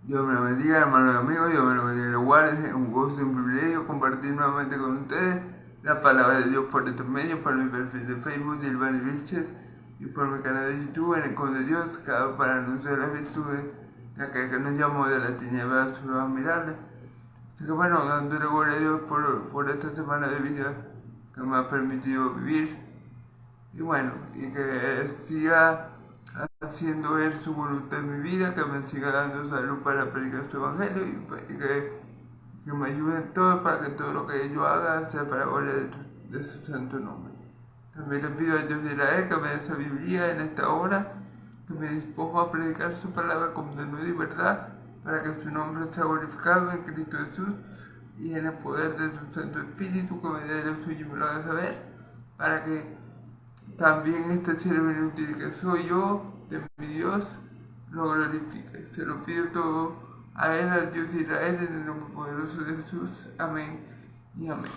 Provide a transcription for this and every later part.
Dios me lo bendiga, hermanos y amigos. Dios me lo bendiga y lo guarde. Es un gozo y un privilegio compartir nuevamente con ustedes la palabra de Dios por estos medios, por mi perfil de Facebook de Ilvani Vilches y por mi canal de YouTube en el Conde de Dios, cada para anunciar las virtudes de aquel que nos llamó de la tiniebla a su luz admirable. Así que bueno, dándole gloria a Dios por esta semana de vida que me ha permitido vivir. Y bueno, y que siga haciendo Él su voluntad en mi vida, que me siga dando salud para predicar su evangelio y que me ayude en todo para que todo lo que yo haga sea para gloria de su santo nombre. También le pido a Dios de Israel que me dé sabiduría en esta hora, que me disponga a predicar su palabra con denuedo y verdad, para que su nombre sea glorificado en Cristo Jesús y en el poder de su Santo Espíritu, que me dé lo suyo y me lo haga saber, para que también este siervo inútil que soy yo, de mi Dios, lo glorifique. Se lo pido todo a Él, al Dios de Israel, en el nombre poderoso de Jesús. Amén y amén.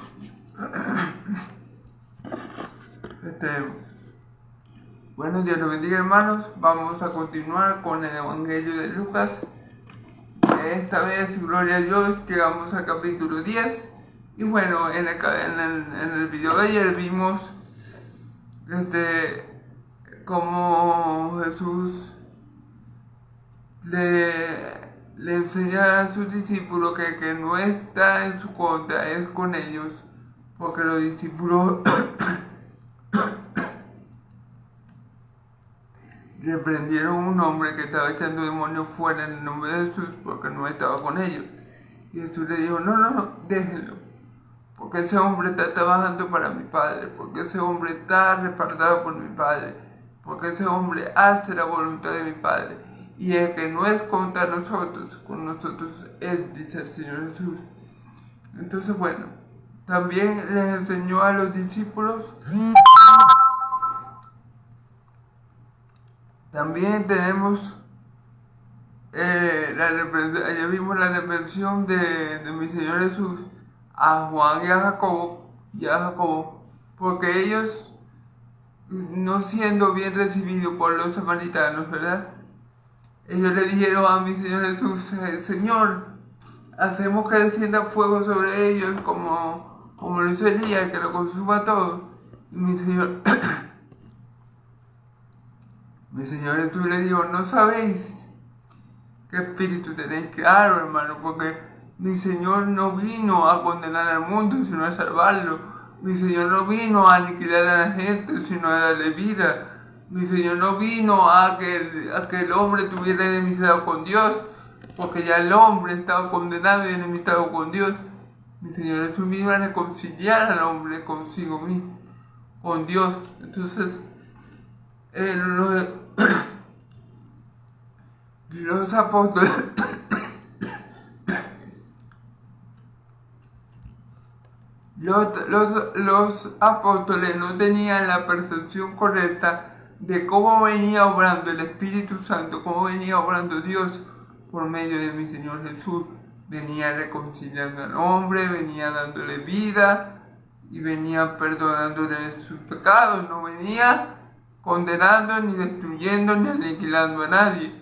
Bueno, Dios los bendiga, hermanos. Vamos a continuar con el Evangelio de Lucas. Esta vez, gloria a Dios, llegamos al capítulo 10. Y bueno, en el video de ayer vimos como Jesús le enseña a sus discípulos que no está en su contra, es con ellos, porque los discípulos reprendieron a un hombre que estaba echando demonios fuera en el nombre de Jesús porque no estaba con ellos. Y Jesús le dijo, no, déjenlo, porque ese hombre está trabajando para mi Padre, porque ese hombre está respaldado por mi Padre, porque ese hombre hace la voluntad de mi Padre, y el que no es contra nosotros, con nosotros es, dice el Señor Jesús. Entonces bueno, también les enseñó a los discípulos. También tenemos ya vimos la reprensión de mi Señor Jesús a Juan y a Jacobo, porque ellos, no siendo bien recibidos por los samaritanos, ¿verdad? Ellos le dijeron a mi Señor Jesús, Señor, hacemos que descienda fuego sobre ellos como lo hizo Elías, que lo consuma todo. Y mi Señor Jesús le dijo, no sabéis qué espíritu tenéis. Claro, hermano, porque mi Señor no vino a condenar al mundo, sino a salvarlo. Mi Señor no vino a aniquilar a la gente, sino a darle vida. Mi Señor no vino a que el hombre tuviera enemistad con Dios, porque ya el hombre estaba condenado y enemistado con Dios. Mi Señor Jesús vino a reconciliar al hombre consigo mismo, con Dios. Entonces, los apóstoles los apóstoles no tenían la percepción correcta de cómo venía obrando el Espíritu Santo, cómo venía obrando Dios por medio de mi Señor Jesús. Venía reconciliando al hombre, venía dándole vida y venía perdonándole sus pecados. No venía condenando, ni destruyendo, ni aniquilando a nadie.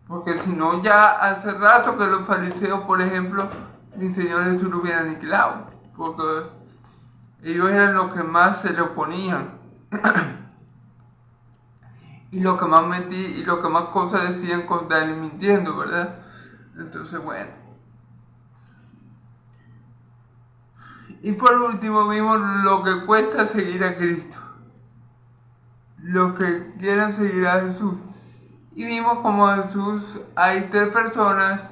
Porque si no, ya hace rato que los fariseos, por ejemplo, mi Señor Jesús lo hubiera aniquilado. Porque ellos eran los que más se le oponían. y los que más cosas decían contra él mintiendo, ¿verdad? Entonces, bueno. Y por último vimos lo que cuesta seguir a Cristo. Los que quieran seguir a Jesús. Y vimos como Jesús, hay 3 personas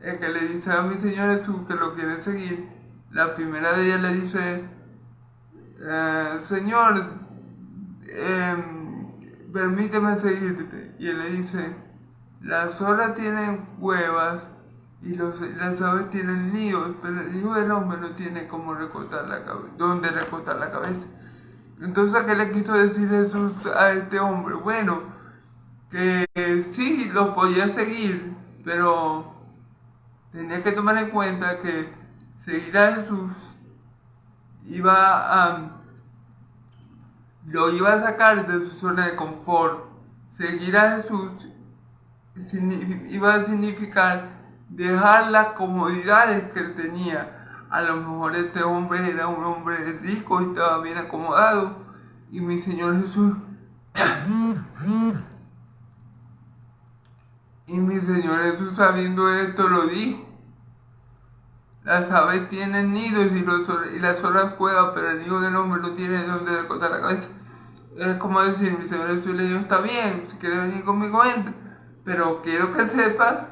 que le dicen a mi Señor Jesús que lo quieren seguir. La primera de ellas le dice, Señor, permíteme seguirte. Y él le dice, las olas tienen cuevas y las aves tienen nidos, pero el Hijo del Hombre no tiene cómo dónde recortar la cabeza. Entonces, ¿qué le quiso decir Jesús a este hombre? Bueno, que sí, lo podía seguir, pero tenía que tomar en cuenta que seguir a Jesús lo iba a sacar de su zona de confort. Seguir a Jesús iba a significar dejar las comodidades que él tenía. A lo mejor este hombre era un hombre rico y estaba bien acomodado. Y mi Señor Jesús y mi Señor Jesús, sabiendo esto, lo dijo: las aves tienen nidos y las zorras cuevas, pero el Hijo del Hombre no tiene donde recostar la cabeza. Es como decir, mi Señor Jesús le dijo: está bien, si quieres venir conmigo, entra, pero quiero que sepas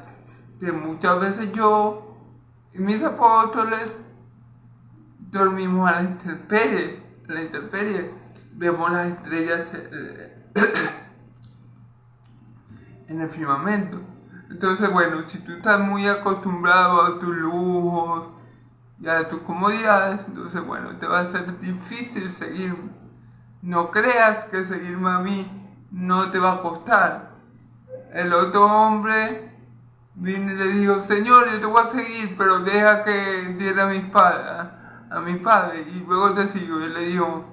que muchas veces yo y mis apóstoles dormimos a la intemperie, vemos las estrellas en el firmamento. Entonces, bueno, si tú estás muy acostumbrado a tus lujos y a tus comodidades, entonces, bueno, te va a ser difícil seguirme. No creas que seguirme a mí no te va a costar. El otro hombre vino y le dijo: Señor, yo te voy a seguir, pero deja que entierre a mi padre, y luego te sigo. Y le dijo: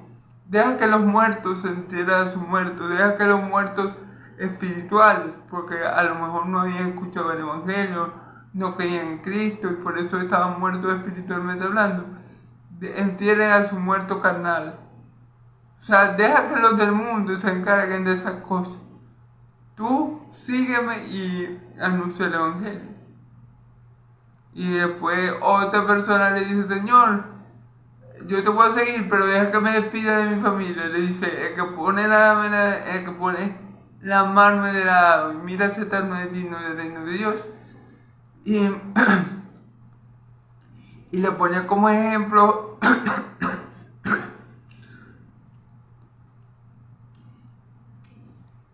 deja que los muertos se entierren a sus muertos, deja que los muertos espirituales, porque a lo mejor no habían escuchado el Evangelio, no creían en Cristo y por eso estaban muertos espiritualmente hablando, entierren a su muerto carnal. O sea, deja que los del mundo se encarguen de esas cosas. Tú sígueme y anuncia el Evangelio. Y después otra persona le dice: Señor, yo te voy a seguir, pero deja que me despida de mi familia. Le dice: el que pone la mano de lado y mira si tal no es digno del reino de Dios. Y le ponía como ejemplo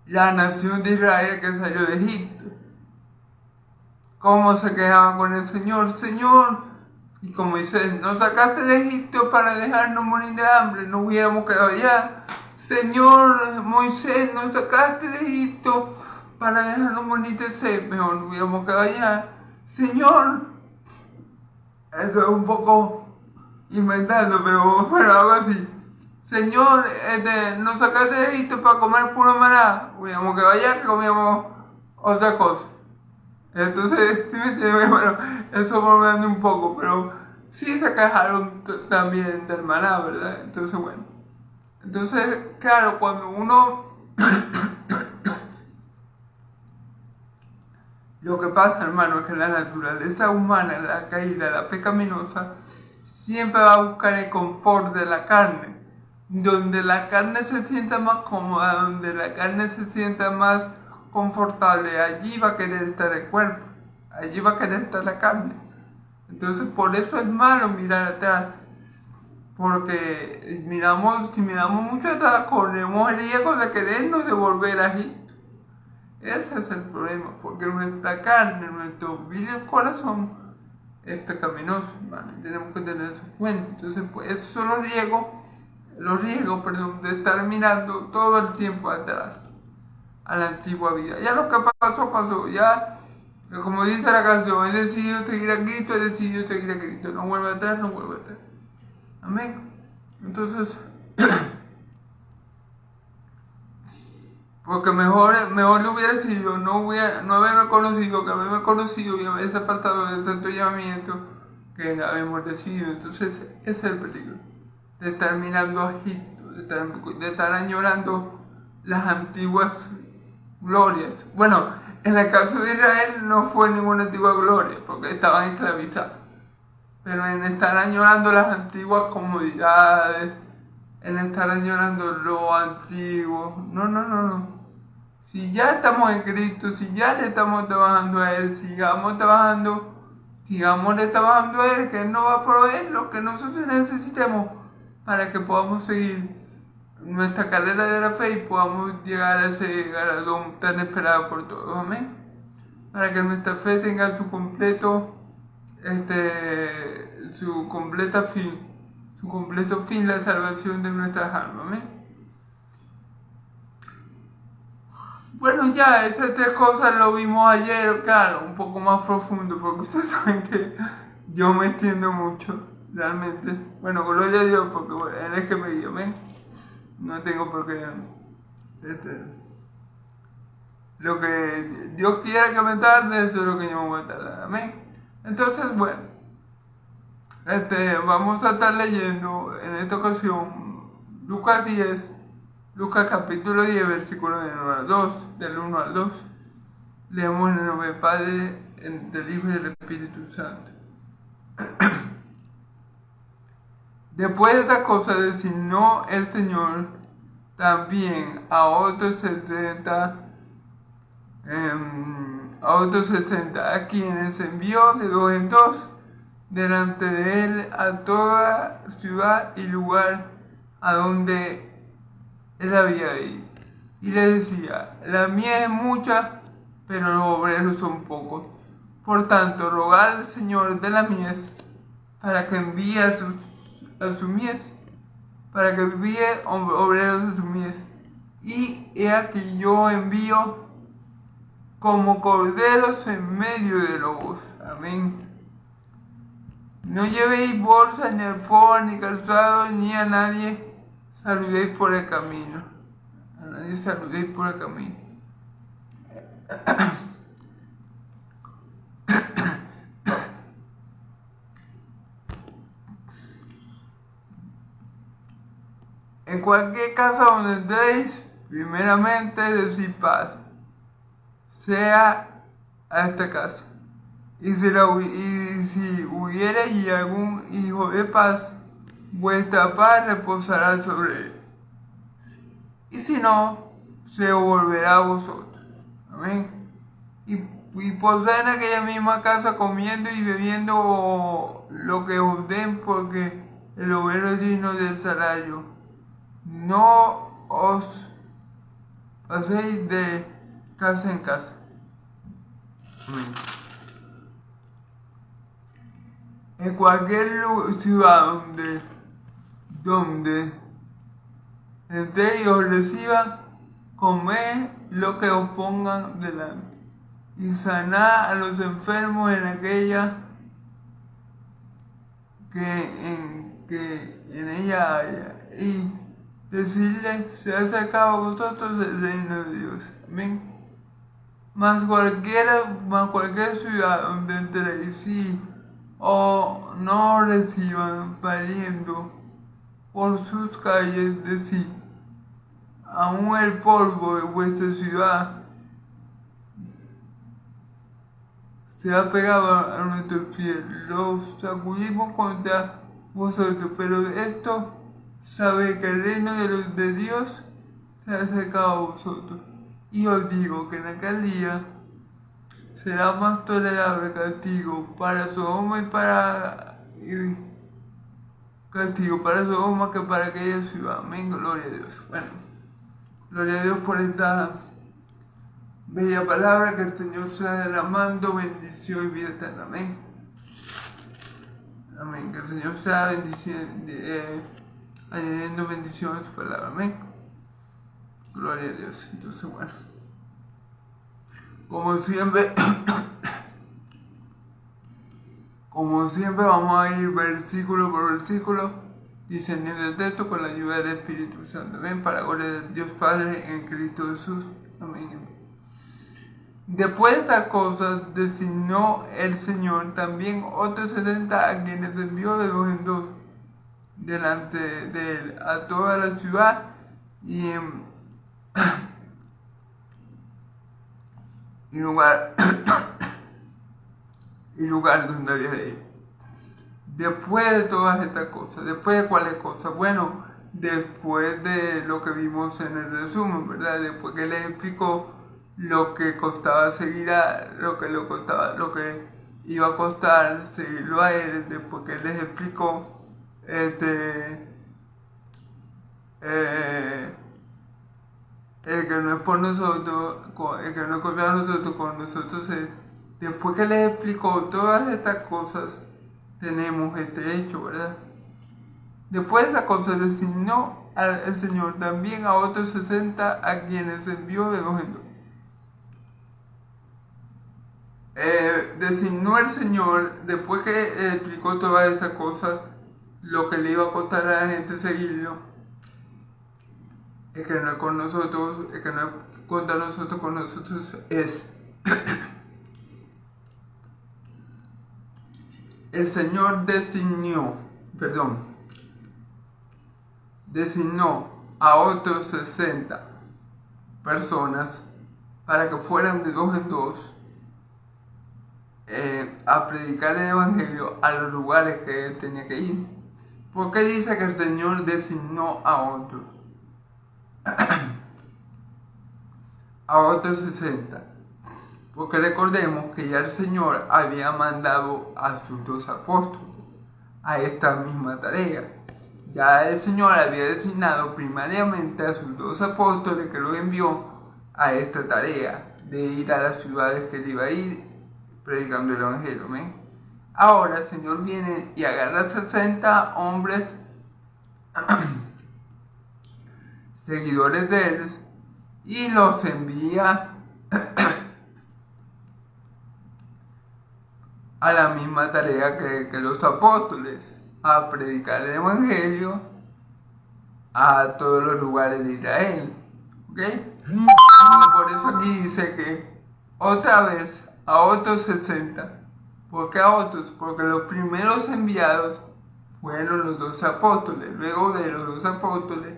la nación de Israel que salió de Egipto. Cómo se quedaba con el Señor: Señor, y como dice, nos sacaste de Egipto para dejarnos morir de hambre, no hubiéramos quedado allá. Señor Moisés, nos sacaste de Egipto para dejarnos morir de sed, mejor no hubiéramos quedado allá. Señor, esto es un poco inventando, pero bueno, algo así. Señor, nos sacaste de Egipto para comer puro maná, hubiéramos quedado allá que comíamos otra cosa. Entonces, sí me entiendes, bueno, eso volviendo un poco, pero sí se quejaron también del maná, ¿verdad? Entonces, bueno. Entonces, claro, cuando uno... Lo que pasa, hermano, es que la naturaleza humana, la caída, la pecaminosa, siempre va a buscar el confort de la carne. Donde la carne se sienta más cómoda, donde la carne se sienta más confortable, allí va a querer estar el cuerpo, allí va a querer estar la carne. Entonces, por eso es malo mirar atrás. Porque si miramos mucho atrás, corremos el riesgo de querernos devolver a Egipto. Ese es el problema, porque nuestra carne, nuestro vil corazón es pecaminoso, hermano. Tenemos que tener eso en cuenta. Entonces, pues, esos son los riesgos, de estar mirando todo el tiempo atrás, a la antigua vida. Ya lo que pasó. Ya, como dice la canción, he decidido seguir a Cristo, No vuelve atrás. Amén. Entonces, porque mejor le hubiera sido no haberme conocido, que haberme conocido y haberse apartado del santo llamamiento que habíamos decidido. Entonces, ese es el peligro de estar mirando a Egipto, de estar añorando las antiguas glorias. Bueno, en el caso de Israel no fue ninguna antigua gloria, porque estaban esclavizados. Pero en estar añorando las antiguas comodidades, en estar añorando lo antiguo, no. Si ya estamos en Cristo, si ya le estamos trabajando a Él, sigámosle trabajando a Él, que Él nos va a proveer lo que nosotros necesitemos para que podamos seguir nuestra carrera de la fe y podamos llegar a ese galardón tan esperado por todos. Amén. Para que nuestra fe tenga su completo fin, la salvación de nuestras almas. ¿Amén? Bueno, ya, esas tres cosas lo vimos ayer, claro, un poco más profundo, porque ustedes saben que yo me entiendo mucho, realmente. Bueno, gloria a Dios, porque bueno, Él es que me guía, ¿amén? No tengo por qué... lo que Dios quiera que me tarde, eso es lo que yo me voy a tardar, ¿amén? Entonces, bueno, vamos a estar leyendo en esta ocasión Lucas 10, Lucas capítulo 10, versículo del 1 al 2, del 1 al 2. Leemos en el nombre del Padre, del Hijo y del Espíritu Santo. Después de estas cosas designó el Señor también a otros 60, a quienes envió de dos en dos delante de él a toda ciudad y lugar a donde él había ido. Y le decía: la mies es mucha, pero los obreros son pocos. Por tanto, rogad al Señor de la mies para que envíe a su mies, para que envíe obreros a su mies. Y he aquí yo envío como corderos en medio de lobos. Amén. No llevéis bolsa, ni alforja, ni calzado, ni a nadie saludéis por el camino. A nadie saludéis por el camino. En cualquier casa donde entréis, primeramente decid paz, sea a esta casa. Y si hubiere algún hijo de paz, vuestra paz reposará sobre él. Y si no, se volverá a vosotros. Amén. Y posad en aquella misma casa comiendo y bebiendo lo que os den, porque el obrero es digno del salario. No os paséis de casa en casa. Amén. En cualquier ciudad donde entréis y os reciba, comed lo que os pongan delante, y sanad a los enfermos en aquella que en ella haya, y decirles: se ha acercado a vosotros el reino de Dios. Amén. Mas cualquier ciudad donde entréis o no reciban pariendo por sus calles, decid: aún el polvo de vuestra ciudad se ha pegado a nuestros pies, los sacudimos contra vosotros, pero esto sabéis que el reino de Dios se ha acercado a vosotros. Y os digo que en aquel día será más tolerable castigo para Sodoma que para aquella ciudad. Amén, gloria a Dios. Bueno, gloria a Dios por esta bella palabra, que el Señor sea derramando bendición y vida eterna. Amén. Amén. Que el Señor sea añadiendo bendición a su palabra. Amén. Gloria a Dios. Entonces, bueno, como siempre vamos a ir versículo por versículo, discerniendo el texto con la ayuda del Espíritu Santo. Amén. Para la gloria de Dios Padre en Cristo Jesús. Amén. Después de estas cosas designó el Señor también otros 70 a quienes envió de dos en dos delante de él a toda la ciudad y lugar donde había de ir. Después de todas estas cosas, ¿después de cuáles cosas? Bueno, después de lo que vimos en el resumen, ¿verdad? Después que les explicó lo que costaba lo que iba a costar seguirlo a él, después que les explicó el que no es por nosotros, el que no es contra nosotros, con nosotros es. Después que les explicó todas estas cosas, tenemos este hecho, ¿verdad? Después de esas cosas designó el Señor también a otros 60 a quienes envió de dos en dos. Designó el Señor, después que explicó todas esas cosas, lo que le iba a costar a la gente seguirlo, es que no es con nosotros, es que no es contra nosotros, con nosotros es el Señor designó a otros 60 personas para que fueran de dos en dos a predicar el Evangelio a los lugares que él tenía que ir. ¿Por qué dice que el Señor designó a otros? A otros 60. Porque recordemos que ya el Señor había mandado a sus 2 apóstoles a esta misma tarea. Ya el Señor había designado primariamente a sus 2 apóstoles que los envió a esta tarea de ir a las ciudades que él iba a ir predicando el Evangelio. ¿ven? Ahora el Señor viene y agarra 60 hombres seguidores de él y los envía a la misma tarea que los apóstoles, a predicar el Evangelio a todos los lugares de Israel. ¿Ok? Y por eso aquí dice que otra vez a otros 60. ¿Por qué a otros? Porque los primeros enviados fueron los 2 apóstoles. Luego de los 2 apóstoles,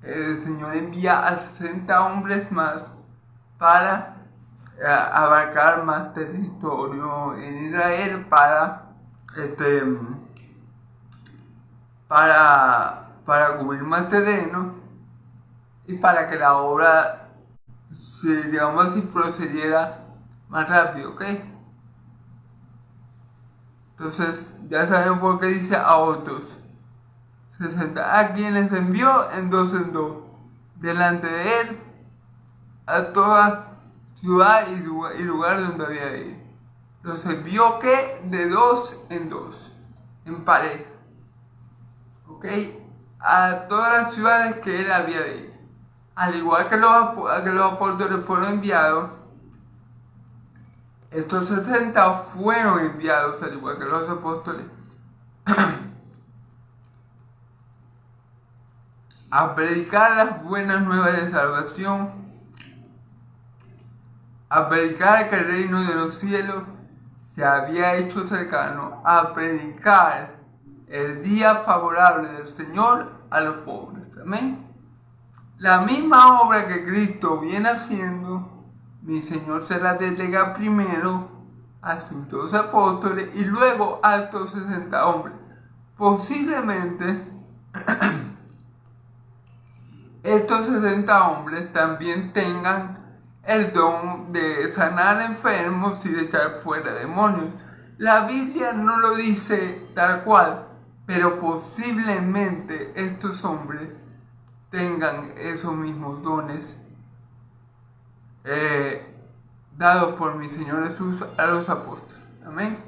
el Señor envía a 60 hombres más para abarcar más territorio en Israel, para cubrir más terreno y para que la obra, digamos así, procediera más rápido, ¿ok? Entonces ya saben por qué dice a otros 60, a quienes envió en dos, delante de él a toda ciudad y lugar donde había de ir. Entonces vio que de 2 en 2, en pareja, ¿ok? A todas las ciudades que él había de ir. Al igual que los apóstoles fueron enviados, estos 60 fueron enviados, al igual que los apóstoles, a predicar las buenas nuevas de salvación, a predicar que el reino de los cielos se había hecho cercano, a predicar el día favorable del Señor a los pobres. Amén. La misma obra que Cristo viene haciendo, mi Señor se la delega primero a sus 2 apóstoles y luego a estos 60 hombres. Posiblemente estos 60 hombres también tengan el don de sanar enfermos y de echar fuera demonios. La Biblia no lo dice tal cual, pero posiblemente estos hombres tengan esos mismos dones dados por mi Señor Jesús a los apóstoles. Amén.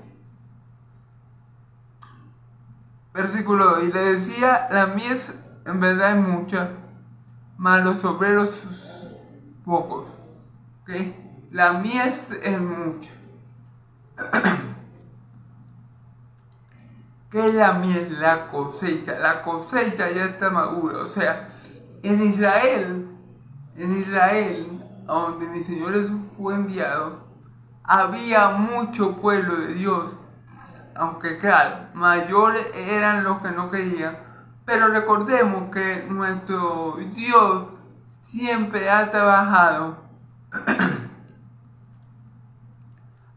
Versículo 2. Y le decía, la mies en verdad es mucha, mas los obreros pocos. ¿Okay? La mies es mucha. ¿Qué es la mies? La cosecha. La cosecha ya está madura. O sea, en Israel, a donde mi Señor Jesús fue enviado, había mucho pueblo de Dios. Aunque claro, mayores eran los que no querían. Pero recordemos que nuestro Dios siempre ha trabajado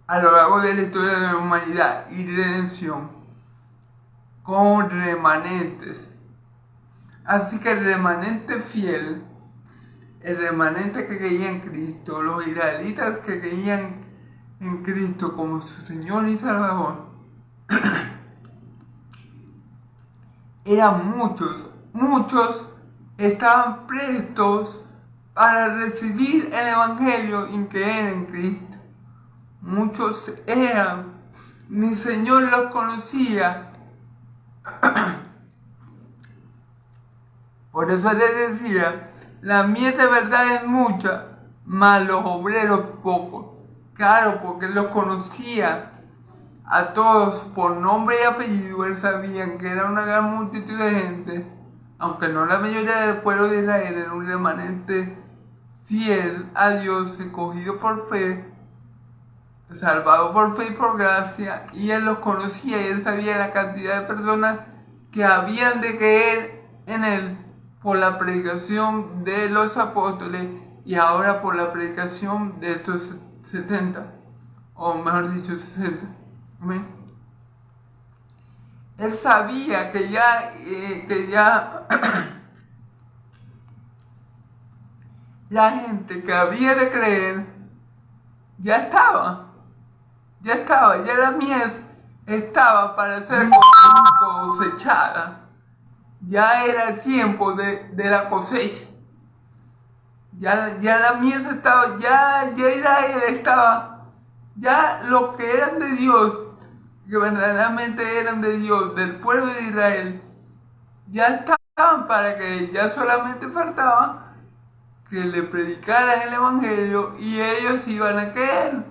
a lo largo de la historia de la humanidad y redención con remanentes. Así que el remanente fiel, el remanente que creía en Cristo, los israelitas que creían en Cristo como su Señor y Salvador, eran muchos estaban prestos para recibir el Evangelio y creer en Cristo. Muchos eran, mi Señor los conocía. Por eso les decía, la mies de verdad es mucha, mas los obreros pocos. Claro, porque Él los conocía a todos por nombre y apellido. Él sabía que era una gran multitud de gente, aunque no la mayoría del pueblo de Israel, era un remanente fiel a Dios, escogido por fe. salvados por fe y por gracia, y él los conocía y él sabía la cantidad de personas que habían de creer en él por la predicación de los apóstoles y ahora por la predicación de estos 70, o mejor dicho 60. ¿Amén? Él sabía que ya la gente que había de creer ya estaba, ya la mies estaba para ser cosechada. Ya era el tiempo de la cosecha. Ya la mies estaba, ya Israel estaba, ya los que eran de Dios, que verdaderamente eran de Dios, del pueblo de Israel, ya estaban para que ya solamente faltaba que le predicaran el evangelio y ellos iban a creer,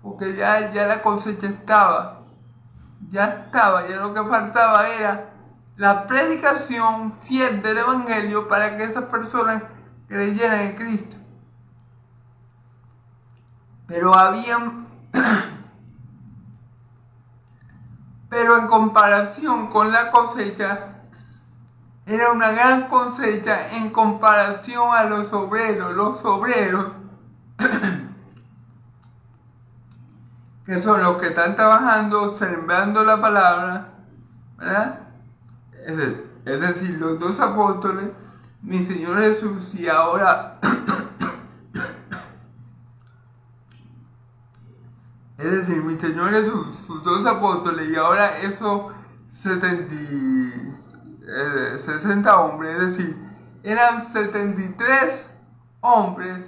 porque ya la cosecha estaba, ya lo que faltaba era la predicación fiel del evangelio para que esas personas creyeran en Cristo. Pero pero en comparación con la cosecha, era una gran cosecha en comparación a los obreros que son los que están trabajando, sembrando la palabra, ¿verdad? Es decir, los dos apóstoles, mi Señor Jesús, y ahora es decir, mi Señor Jesús, sus dos apóstoles, y ahora esos 60 hombres, es decir, eran 73 hombres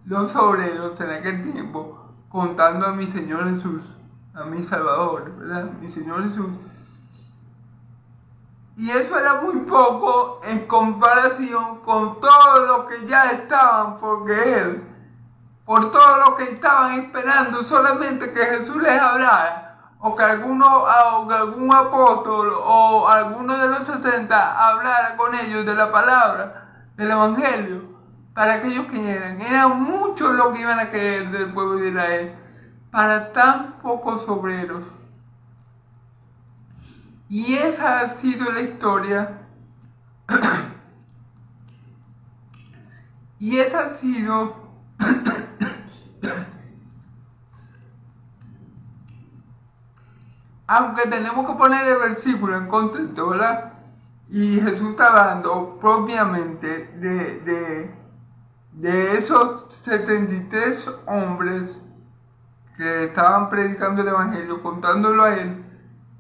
los obreros en aquel tiempo, contando a mi Señor Jesús, a mi Salvador, ¿verdad? Mi Señor Jesús. Y eso era muy poco en comparación con todos los que ya estaban por creer, por todos los que estaban esperando solamente que Jesús les hablara, o que algún apóstol o alguno de los 70 hablara con ellos de la palabra, del evangelio, para que ellos creyeran. Eran muchos los que iban a creer del pueblo de Israel, para tan pocos obreros. Y esa ha sido la historia. Y esa ha sido aunque tenemos que poner el versículo en contexto, ¿verdad? Y Jesús está hablando propiamente de esos 73 hombres que estaban predicando el evangelio, contándolo a él,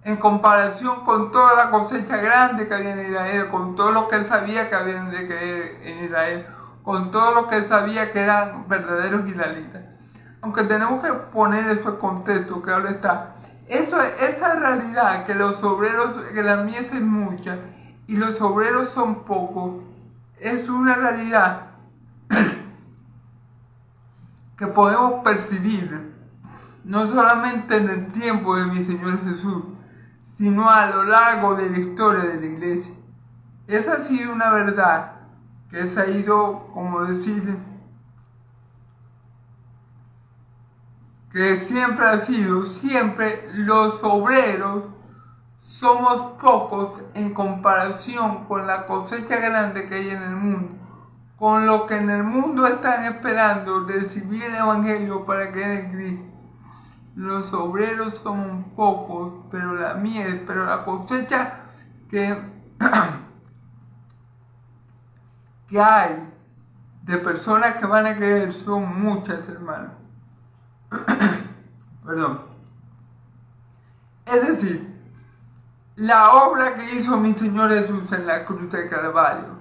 en comparación con toda la cosecha grande que había en Israel, con todos los que él sabía que habían de creer en Israel, con todos los que él sabía que eran verdaderos israelitas. Aunque tenemos que poner eso en contexto, que ahora está. Esa realidad, que los obreros, que la mies es mucha y los obreros son pocos, es una realidad que podemos percibir no solamente en el tiempo de mi Señor Jesús, sino a lo largo de la historia de la iglesia. Esa ha sido una verdad que se ha ido, como decir, que siempre ha sido, siempre los obreros somos pocos en comparación con la cosecha grande que hay en el mundo, con lo que en el mundo están esperando recibir el evangelio para creer en Cristo. Los obreros son pocos, pero la cosecha que hay de personas que van a creer son muchas, hermanos. Perdón. Es decir, la obra que hizo mi Señor Jesús en la cruz del Calvario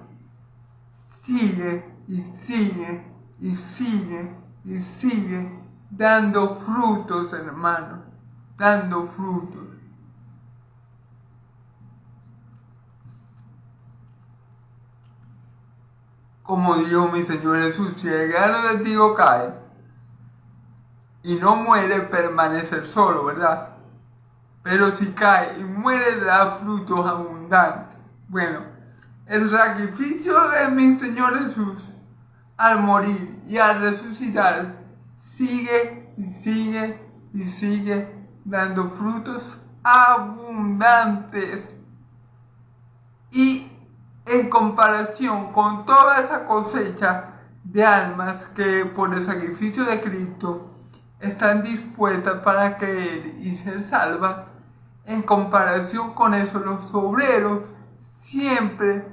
sigue y sigue y sigue y sigue dando frutos, hermanos, dando frutos. Como dijo mi Señor Jesús, si el grano de trigo cae y no muere, permanece solo, ¿verdad? Pero si cae y muere, da frutos abundantes. Bueno, el sacrificio de mi Señor Jesús al morir y al resucitar sigue y sigue dando frutos abundantes. Y en comparación con toda esa cosecha de almas que por el sacrificio de Cristo están dispuestas para creer y ser salvas, en comparación con eso, los obreros siempre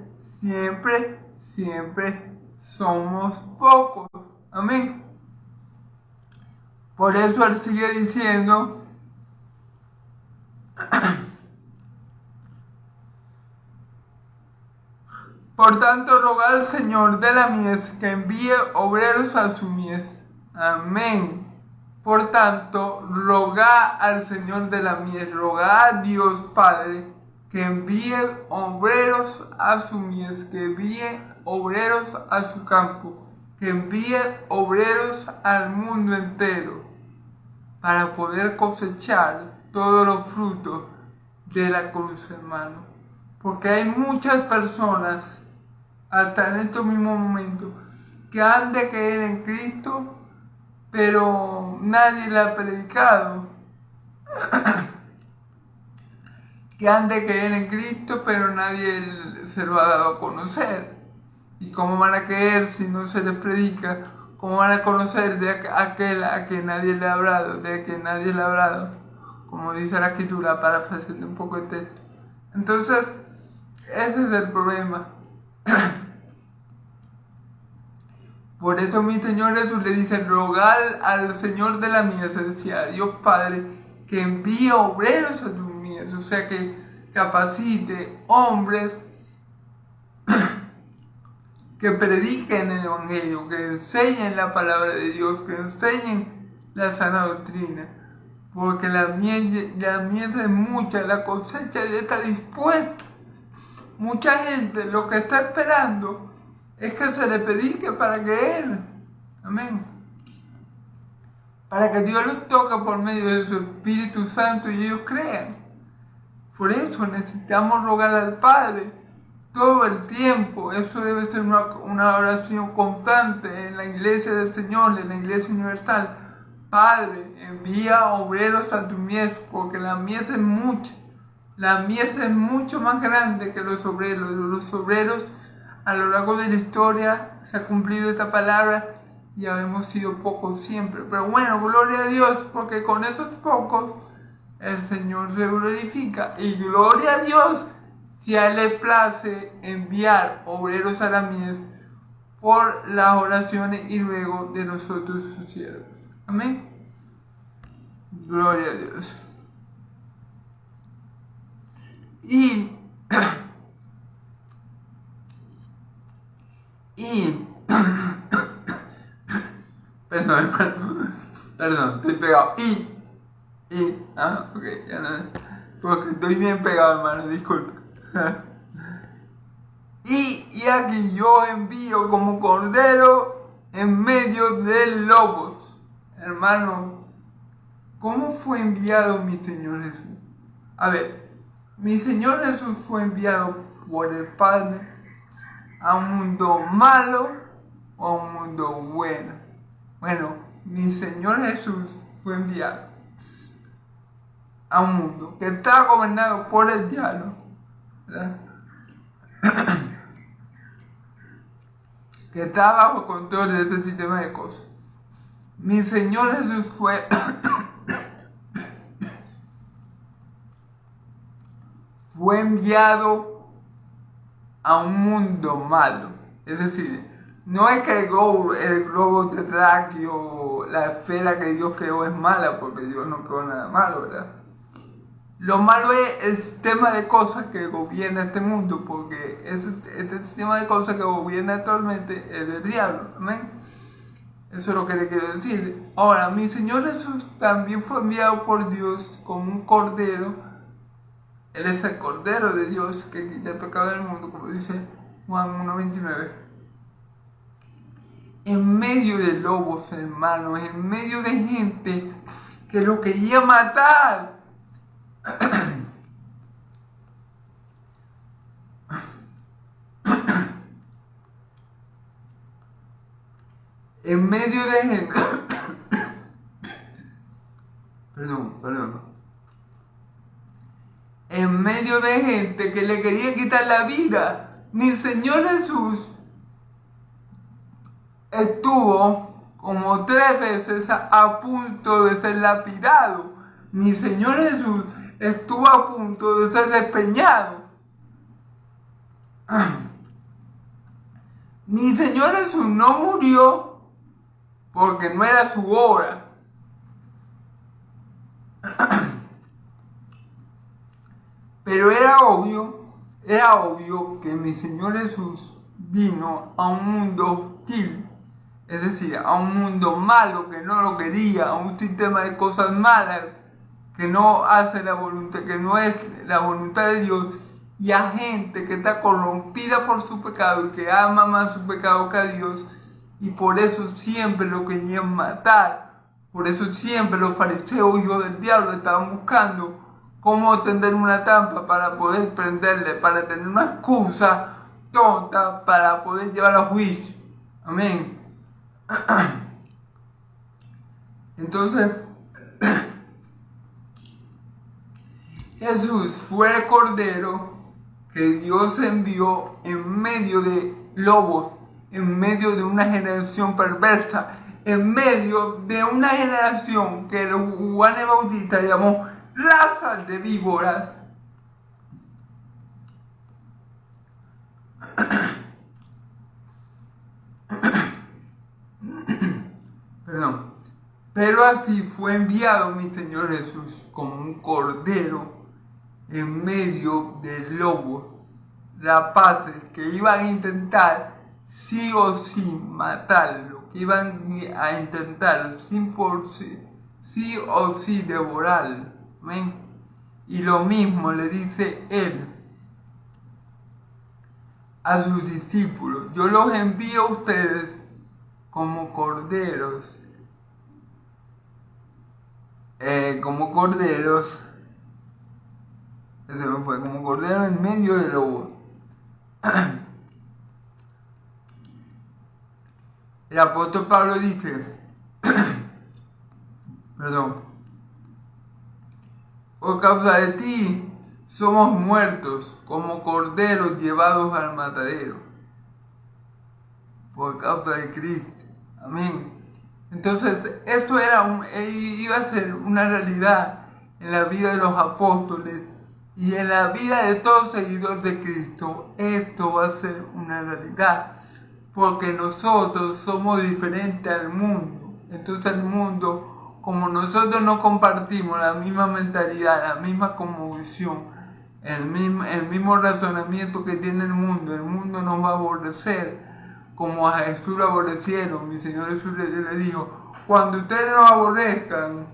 somos pocos. Amén. Por eso él sigue diciendo: por tanto, rogad al Señor de la mies que envíe obreros a su mies. Amén. Por tanto, rogad al Señor de la mies, rogad a Dios Padre que envíe obreros a su mies, que envíe obreros a su campo, que envíe obreros al mundo entero, para poder cosechar todos los frutos de la cruz, hermano. Porque hay muchas personas, hasta en estos mismos momentos, que han de creer en Cristo, pero nadie le ha predicado. Que han de creer en Cristo, pero nadie se lo ha dado a conocer. ¿Y cómo van a creer si no se les predica? ¿Cómo van a conocer de aquel a que nadie le ha hablado? De que nadie le ha hablado, como dice la Escritura, parafraseando un poco el texto. Entonces, ese es el problema. Por eso mi Señor Jesús le dice: rogar al Señor de la mies, es decir, a Dios Padre, que envíe obreros a tu mies, o sea, que capacite hombres que prediquen el Evangelio, que enseñen la palabra de Dios, que enseñen la sana doctrina. Porque la mies es mucha, la cosecha ya está dispuesta. Mucha gente lo que está esperando es que se le predique para creer. Amén. Para que Dios los toque por medio de su Espíritu Santo y ellos crean. Por eso necesitamos rogar al Padre todo el tiempo. Eso debe ser una oración constante en la iglesia del Señor, en la iglesia universal. Padre, envía obreros a tu mies, porque la mies es mucha. La mies es mucho más grande que los obreros. Los obreros, a lo largo de la historia, se ha cumplido esta palabra y habemos sido pocos siempre. Pero bueno, gloria a Dios, porque con esos pocos el Señor se glorifica. Y gloria a Dios si a Él le place enviar obreros a la mies por las oraciones y luego de nosotros sus siervos. Amén. Gloria a Dios. Y perdón, hermano, perdón, estoy pegado. Ok, ya no, porque estoy bien pegado, hermano, disculpa. Y aquí yo envío como cordero en medio de lobos. Hermano, ¿cómo fue enviado mi Señor Jesús? A ver, mi Señor Jesús fue enviado por el Padre a un mundo malo o a un mundo bueno. Bueno, mi Señor Jesús fue enviado a un mundo que está gobernado por el diablo, ¿verdad? Que está bajo control de ese sistema de cosas. Mi Señor Jesús fue enviado a un mundo malo. Es decir, no es que el globo terráqueo, la esfera que Dios creó es mala, porque Dios no creó nada malo, ¿verdad? Lo malo es el sistema de cosas que gobierna este mundo, porque este sistema de cosas que gobierna actualmente es del diablo. Amén. Eso es lo que le quiero decir. Ahora, mi Señor Jesús también fue enviado por Dios como un cordero. Él es el cordero de Dios que quita el pecado del mundo, como dice Juan 1:29. En medio de lobos, hermanos, en medio de gente que lo quería matar. En medio de gente perdón. En medio de gente que le quería quitar la vida, mi Señor Jesús estuvo como 3 veces a punto de ser lapidado. Mi Señor Jesús estuvo a punto de ser despeñado. Mi Señor Jesús no murió porque no era su hora. Pero era obvio que mi Señor Jesús vino a un mundo hostil, es decir, a un mundo malo que no lo quería, a un sistema de cosas malas que no hace la voluntad, que no es la voluntad de Dios, y a gente que está corrompida por su pecado y que ama más su pecado que a Dios, y por eso siempre lo querían matar. Por eso siempre los fariseos, hijos del diablo, estaban buscando cómo tender una trampa para poder prenderle, para tener una excusa tonta para poder llevar a juicio. Amén. Entonces, Jesús fue el cordero que Dios envió en medio de lobos, en medio de una generación perversa, en medio de una generación que Juan el Bautista llamó raza de víboras. Perdón. Pero así fue enviado mi Señor Jesús como un cordero en medio de lobos, rapaces que iban a intentar sí o sí matarlo, que iban a intentar sí o sí devorarlo. ¿Ven? Y lo mismo le dice él a sus discípulos: yo los envío a ustedes como corderos, como corderos en medio de lobos. El apóstol Pablo dice, por causa de ti somos muertos como corderos llevados al matadero. Por causa de Cristo. Amén. Entonces, esto iba a ser una realidad en la vida de los apóstoles y en la vida de todo seguidor de Cristo. Esto va a ser una realidad, porque nosotros somos diferentes al mundo. Entonces el mundo, como nosotros no compartimos la misma mentalidad, la misma cosmovisión, el mismo razonamiento que tiene el mundo nos va a aborrecer. Como a Jesús lo aborrecieron. Mi Señor Jesús le dijo: cuando ustedes nos aborrezcan,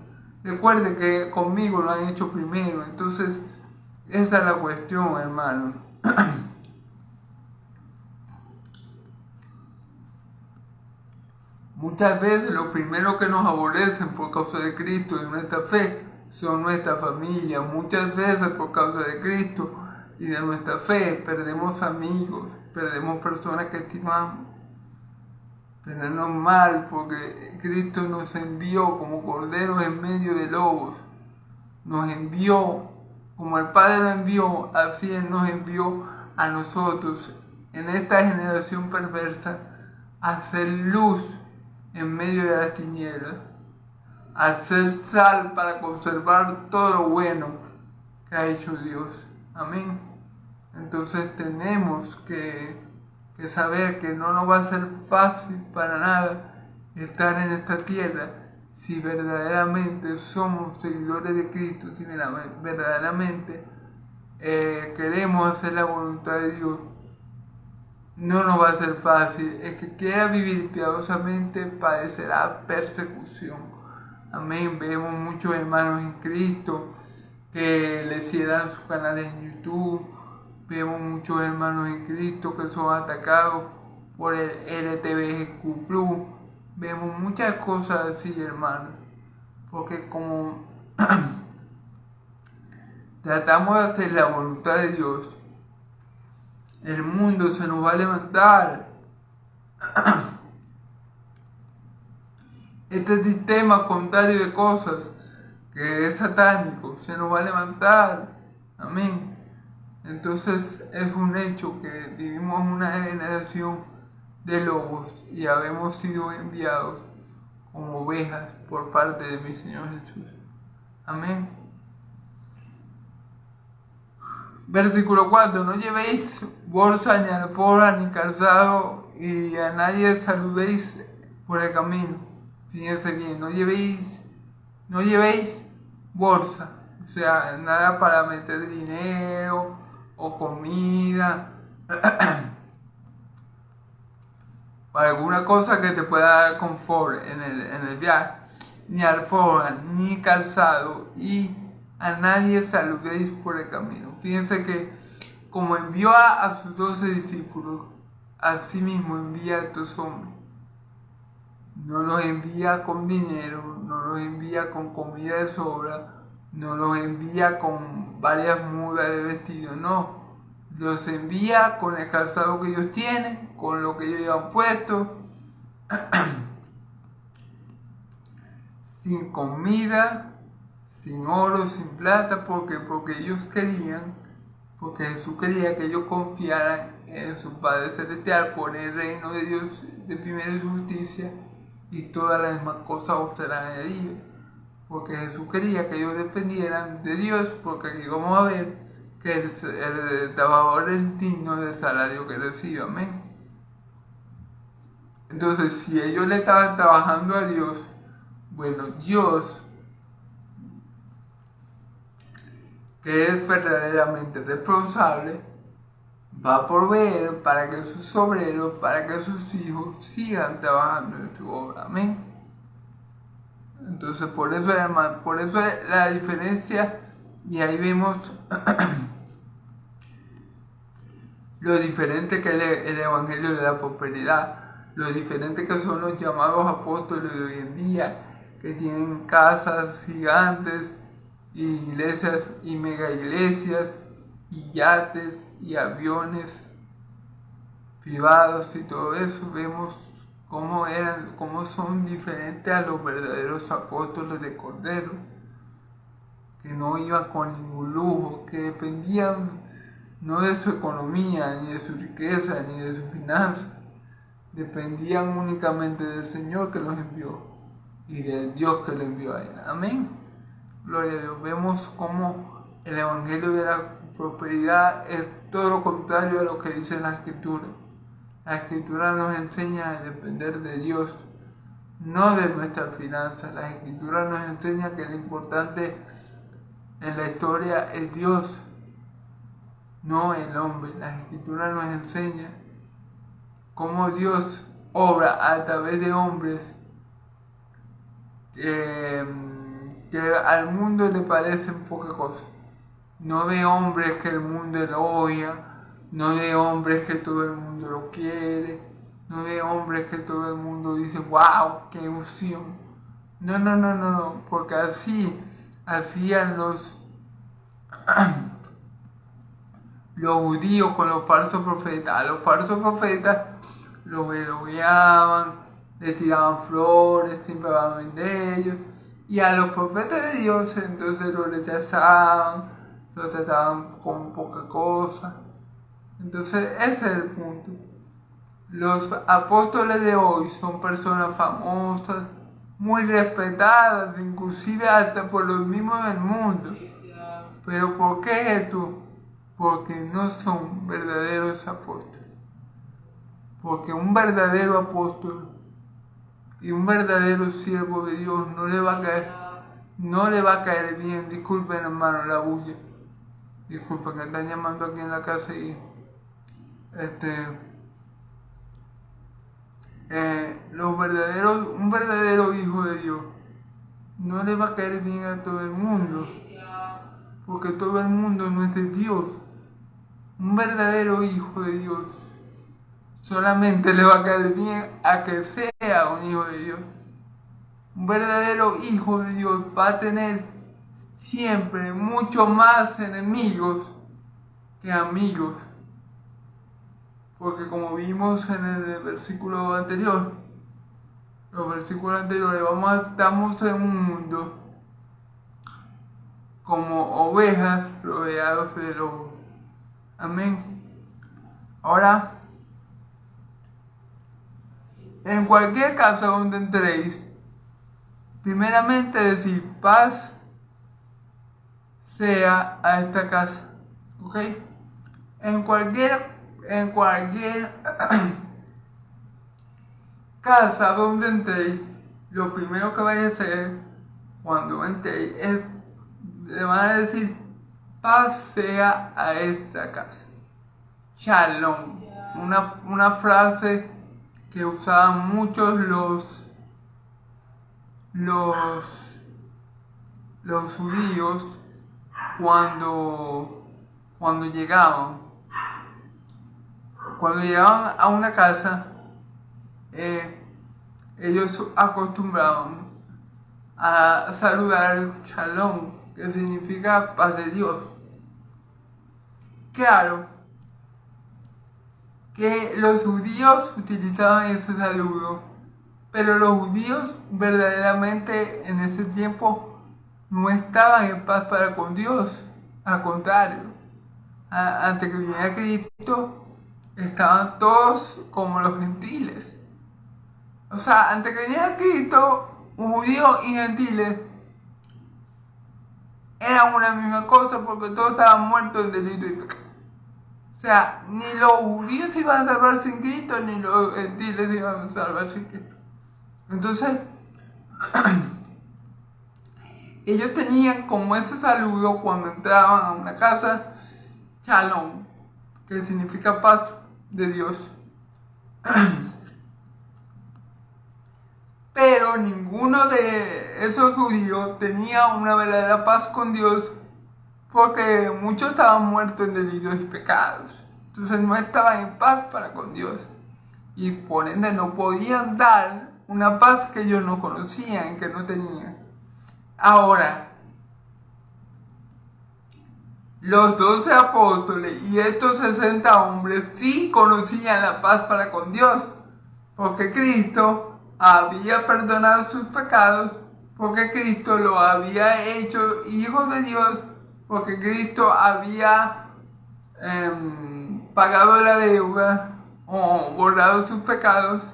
recuerden que conmigo lo han hecho primero. Entonces, esa es la cuestión, hermano. Muchas veces los primeros que nos aborrecen por causa de Cristo y nuestra fe son nuestra familia. Muchas veces por causa de Cristo y de nuestra fe perdemos amigos, perdemos personas que estimamos. Tenernos mal porque Cristo nos envió como corderos en medio de lobos. Nos envió, como el Padre lo envió, así Él nos envió a nosotros en esta generación perversa a hacer luz en medio de las tinieblas, a ser sal para conservar todo lo bueno que ha hecho Dios. Amén. Entonces tenemos que saber que no nos va a ser fácil para nada estar en esta tierra si verdaderamente somos seguidores de Cristo, si verdaderamente queremos hacer la voluntad de Dios. No nos va a ser fácil. El que quiera vivir piadosamente padecerá persecución. Amén. Vemos muchos hermanos en Cristo que le cierran sus canales en YouTube. Vemos muchos hermanos en Cristo que son atacados por el LGTBQ+. Vemos muchas cosas así, hermanos. Porque como tratamos de hacer la voluntad de Dios, el mundo se nos va a levantar. Este sistema contrario de cosas que es satánico, se nos va a levantar. Amén. Entonces es un hecho que vivimos una generación de lobos y habemos sido enviados como ovejas por parte de mi Señor Jesús. Amén. Versículo 4. No llevéis bolsa, ni alforja, ni calzado, y a nadie saludéis por el camino. Fíjense bien, no llevéis bolsa, o sea, nada para meter dinero o comida, o alguna cosa que te pueda dar confort en el viaje, ni alforja, ni calzado, y a nadie saludéis por el camino. Fíjense que como envió a sus 12 discípulos, así mismo envía a estos hombres. No los envía con dinero, no los envía con comida de sobra, no los envía con varias mudas de vestido, no. Los envía con el calzado que ellos tienen, con lo que ellos llevan puesto, sin comida, sin oro, sin plata, porque ellos querían, porque Jesús quería que ellos confiaran en su Padre Celestial, por el reino de Dios de primero y su justicia, y todas las demás cosas os serán añadidas. Porque Jesús quería que ellos dependieran de Dios, porque aquí vamos a ver que el trabajador es digno del salario que recibe. Amén. Entonces, si ellos le estaban trabajando a Dios, bueno, Dios, que es verdaderamente responsable, va a proveer para que sus obreros, para que sus hijos sigan trabajando en su obra. Amén. Entonces, por eso es la diferencia, y ahí vemos lo diferente que es el Evangelio de la prosperidad, lo diferente que son los llamados apóstoles de hoy en día, que tienen casas gigantes, y iglesias y mega iglesias, y yates y aviones privados y todo eso. Vemos cómo son diferentes a los verdaderos apóstoles de Cordero, que no iban con ningún lujo, que dependían no de su economía, ni de su riqueza, ni de su finanza, dependían únicamente del Señor que los envió y del Dios que los envió a ellos. Amén. Gloria a Dios. Vemos cómo el Evangelio de la prosperidad es todo lo contrario a lo que dice la Escritura. La Escritura nos enseña a depender de Dios, no de nuestras finanzas. La Escritura nos enseña que lo importante en la historia es Dios, no el hombre. La Escritura nos enseña cómo Dios obra a través de hombres que al mundo le parecen poca cosa. No de hombres que el mundo lo odia, no de hombres que todo el mundo lo quiere, no de hombres que todo el mundo dice, wow, qué emoción. No, porque así hacían los judíos con los falsos profetas. A los falsos profetas los elogiaban, les tiraban flores, siempre hablaban de ellos, y a los profetas de Dios entonces los rechazaban, los trataban con poca cosa. Entonces ese es el punto. Los apóstoles de hoy son personas famosas, muy respetadas, inclusive hasta por los mismos del mundo. Pero ¿por qué esto? Porque no son verdaderos apóstoles. Porque un verdadero apóstol y un verdadero siervo de Dios no le va a caer bien. Disculpen, hermano, la bulla. Disculpen, que están llamando aquí en la casa y un verdadero hijo de Dios no le va a caer bien a todo el mundo, porque todo el mundo no es de Dios. Un verdadero hijo de Dios solamente le va a caer bien a que sea un hijo de Dios. Un verdadero hijo de Dios va a tener siempre mucho más enemigos que amigos. Porque como vimos en el versículo anterior, los versículos anteriores, estamos en un mundo como ovejas rodeados de lobos. Amén. Ahora, en cualquier casa donde entréis, primeramente decir paz sea a esta casa. ¿Ok? En cualquier casa donde entréis, lo primero que vais a hacer cuando entréis es, le van a decir paz sea a esta casa. Shalom, una frase que usaban muchos los judíos cuando llegaban a una casa. Ellos acostumbraban a saludar Shalom, que significa paz de Dios. Claro que los judíos utilizaban ese saludo, pero los judíos verdaderamente en ese tiempo no estaban en paz para con Dios. Al contrario, antes que viniera Cristo, estaban todos como los gentiles. O sea, antes que viniera Cristo, judíos y gentiles eran una misma cosa, porque todos estaban muertos en delito y pecado. O sea, ni los judíos se iban a salvar sin Cristo, ni los gentiles se iban a salvar sin Cristo. Entonces, ellos tenían como ese saludo cuando entraban a una casa, Shalom, que significa paz de Dios. Pero ninguno de esos judíos tenía una verdadera paz con Dios, porque muchos estaban muertos en delitos y pecados. Entonces no estaban en paz para con Dios. Y por ende no podían dar una paz que ellos no conocían, que no tenían. Ahora, los 12 apóstoles y estos 60 hombres sí conocían la paz para con Dios, porque Cristo había perdonado sus pecados, porque Cristo lo había hecho hijo de Dios, porque Cristo había pagado la deuda o borrado sus pecados,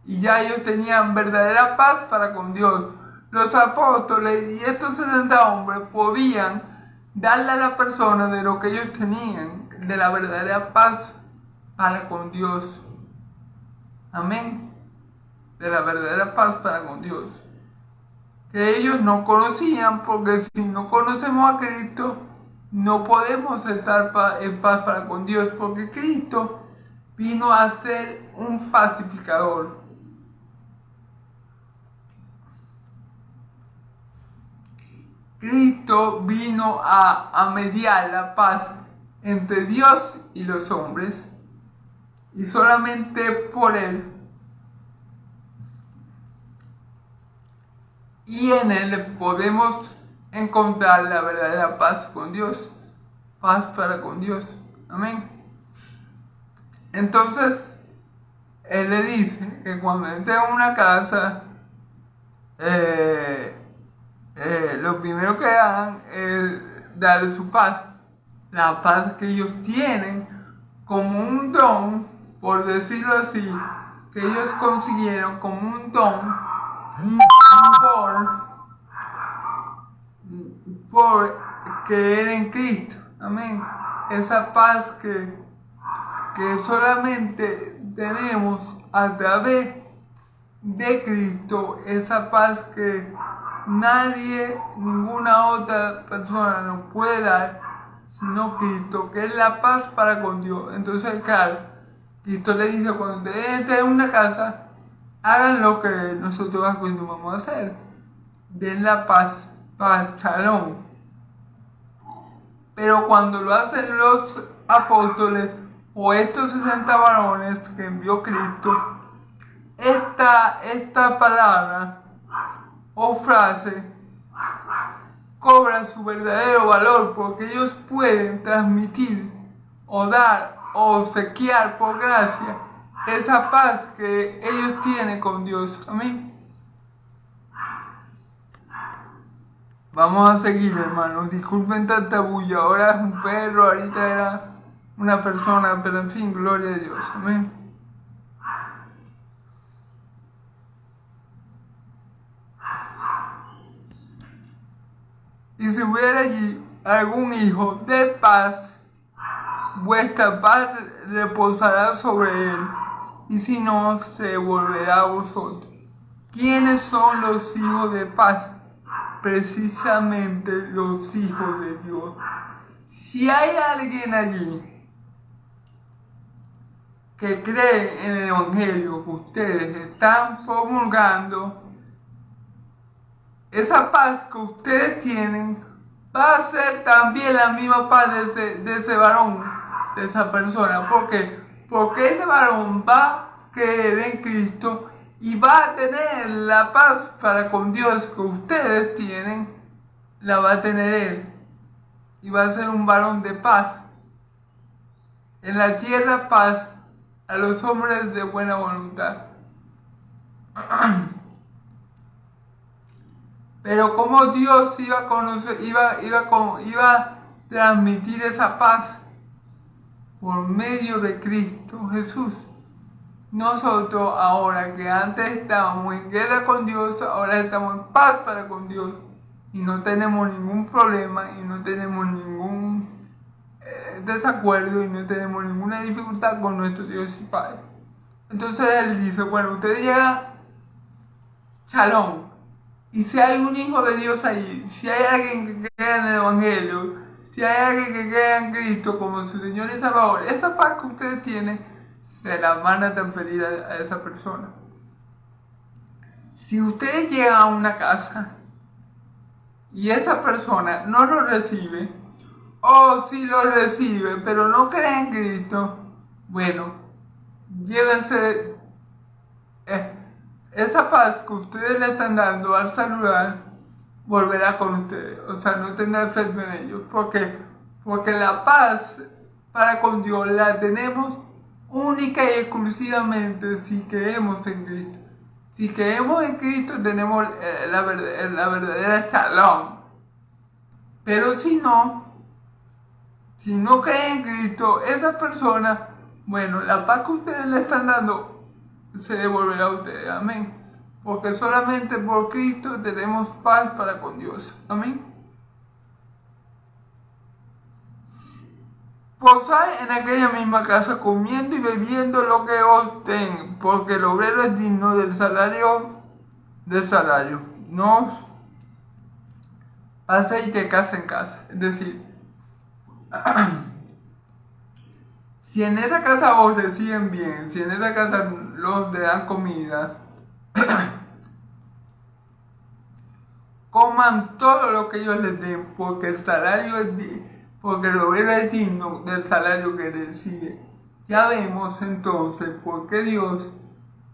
y ya ellos tenían verdadera paz para con Dios. Los apóstoles y estos 60 hombres podían darle a la persona de lo que ellos tenían, de la verdadera paz para con Dios. Amén. De la verdadera paz para con Dios, que ellos no conocían, porque si no conocemos a Cristo, no podemos estar en paz para con Dios, porque Cristo vino a ser un pacificador. Cristo vino a mediar la paz entre Dios y los hombres, y solamente por Él y en Él podemos encontrar la verdadera paz con Dios, paz para con Dios. Amén. Entonces, Él le dice que cuando entre a una casa, lo primero que hagan es darle su paz, la paz que ellos tienen como un don, por decirlo así, que ellos consiguieron como un don por creer en Cristo. Amén. Esa paz que solamente tenemos a través de Cristo, esa paz que nadie, ninguna otra persona nos puede dar sino Cristo, que es la paz para con Dios. Entonces, claro, Cristo le dice: cuando entres en una casa, hagan lo que nosotros acostumbramos a hacer, den la paz, Shalom. Pero cuando lo hacen los apóstoles o estos 60 varones que envió Cristo, esta palabra o frase cobra su verdadero valor, porque ellos pueden transmitir o dar o obsequiar por gracia esa paz que ellos tienen con Dios. Amén. Vamos a seguir, hermanos. Disculpen tanta bulla. Ahora es un perro, ahorita era una persona, pero en fin, gloria a Dios. Amén. Y si hubiera allí algún hijo de paz, vuestra paz reposará sobre él, y si no, se volverá a vosotros. ¿Quiénes son los hijos de paz? Precisamente los hijos de Dios. Si hay alguien allí que cree en el Evangelio que ustedes están promulgando, esa paz que ustedes tienen va a ser también la misma paz de ese varón, de esa persona. ¿Por qué? Porque ese varón va a creer en Cristo y va a tener la paz para con Dios que ustedes tienen, la va a tener él. Y va a ser un varón de paz. En la tierra paz a los hombres de buena voluntad. Pero como Dios iba a conocer, iba a transmitir esa paz por medio de Cristo Jesús. Nosotros ahora que antes estábamos en guerra con Dios, ahora estamos en paz para con Dios. Y no tenemos ningún problema y no tenemos ningún desacuerdo y no tenemos ninguna dificultad con nuestro Dios y Padre. Entonces Él dice, bueno, ustedes llegan, shalom. Y si hay un hijo de Dios ahí, si hay alguien que crea en el Evangelio, si hay alguien que crea en Cristo como su Señor y Salvador, esa paz que ustedes tienen, se la van a transferir a esa persona. Si ustedes llegan a una casa y esa persona no lo recibe, o si lo recibe pero no cree en Cristo, bueno, llévense esa paz que ustedes le están dando al saludar, volverá con ustedes. O sea, no tendrá efecto en ellos. ¿Por qué? Porque la paz para con Dios la tenemos única y exclusivamente si creemos en Cristo. Si creemos en Cristo tenemos la verdadera shalom. Pero si no creen en Cristo, esa persona, bueno, la paz que ustedes le están dando se devolverá a ustedes. Amén. Porque solamente por Cristo tenemos paz para con Dios. Amén. Posad en aquella misma casa comiendo y bebiendo lo que os den, porque el obrero es digno del salario. No paséis de casa en casa. Es decir, si en esa casa os reciben bien, si en esa casa los dan comida, coman todo lo que ellos les den, porque el salario porque el obrero es digno del salario que recibe. Ya vemos entonces por qué Dios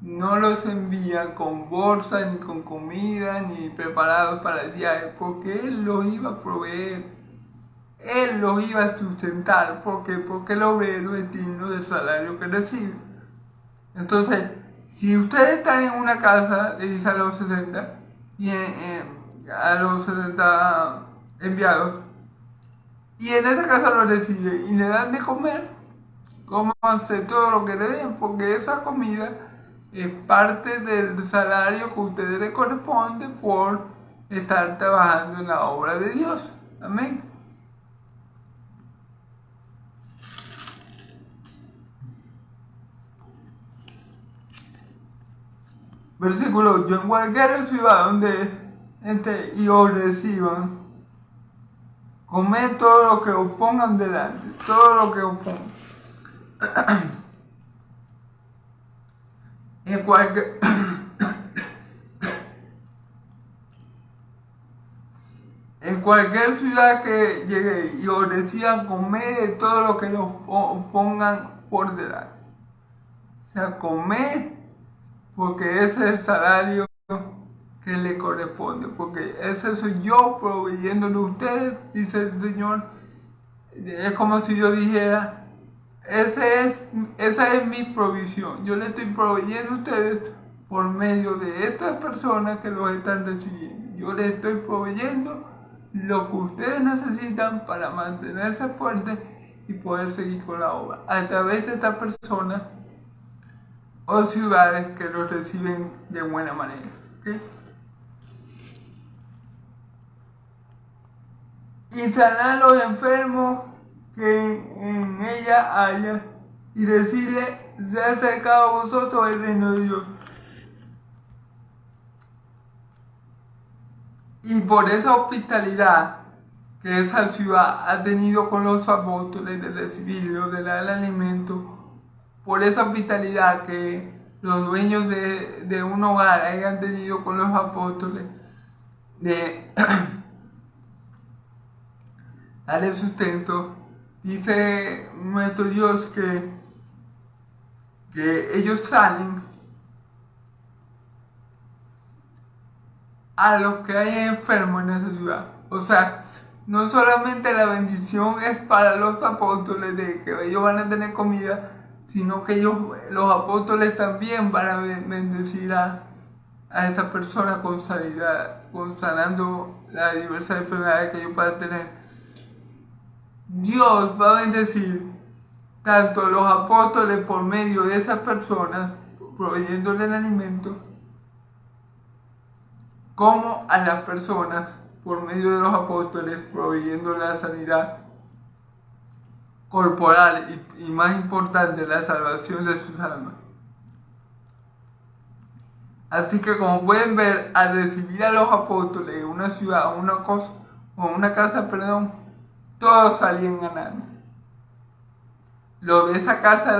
no los envía con bolsa, ni con comida, ni preparados para el viaje, porque Él los iba a proveer. Él los iba a sustentar. ¿Por qué? Porque el obrero es digno del salario que recibe. Entonces, si ustedes están en una casa, le dice a los 60, y a los 60 enviados, y en esa casa lo reciben y le dan de comer, cómanse todo lo que le den, porque esa comida es parte del salario que a ustedes les corresponde por estar trabajando en la obra de Dios. Amén. Versículo 8. En cualquier ciudad donde y os reciban, comed todo lo que os pongan delante, todo lo que os pongan. En cualquier ciudad que llegue y os reciban, comed todo lo que os pongan por delante. O sea, comed, porque ese es el salario que le corresponde, porque ese soy yo proveyéndole a ustedes, dice el Señor. Es como si yo dijera, esa es mi provisión, yo le estoy proveyendo a ustedes por medio de estas personas que los están recibiendo. Yo les estoy proveyendo lo que ustedes necesitan para mantenerse fuertes y poder seguir con la obra, a través de estas personas o ciudades que los reciben de buena manera. ¿Okay? Y sanar a los enfermos que en ella haya, y decirle: se ha acercado a vosotros el reino de Dios. Y por esa hospitalidad que esa ciudad ha tenido con los apóstoles, de recibirlos, de dar el alimento, por esa hospitalidad que los dueños de un hogar hayan tenido con los apóstoles, de darle sustento, dice nuestro Dios que ellos salen a los que hay enfermos en esa ciudad. O sea, no solamente la bendición es para los apóstoles de que ellos van a tener comida, sino que los apóstoles también van a bendecir a esa persona con sanidad, sanando las diversas enfermedades que ellos puedan tener. Dios va a bendecir tanto a los apóstoles por medio de esas personas, proveyéndole el alimento, como a las personas por medio de los apóstoles, proveyendo la sanidad corporal y más importante, la salvación de sus almas. Así que, como pueden ver, al recibir a los apóstoles en una ciudad o una casa, todos salían ganando. Los de esa casa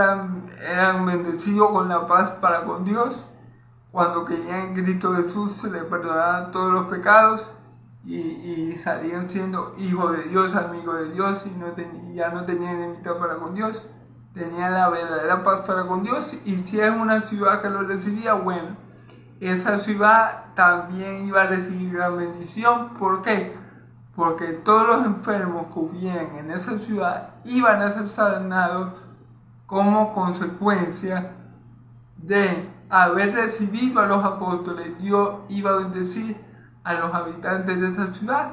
eran bendecidos con la paz para con Dios. Cuando creían en Cristo Jesús, se les perdonaban todos los pecados y salían siendo hijos de Dios, amigos de Dios, y ya no tenían enemistad para con Dios. Tenían la verdadera paz para con Dios. Y si es una ciudad que lo recibía, bueno, esa ciudad también iba a recibir gran bendición. ¿Por qué? Porque todos los enfermos que hubieran en esa ciudad iban a ser sanados como consecuencia de haber recibido a los apóstoles. Dios iba a bendecir a los habitantes de esa ciudad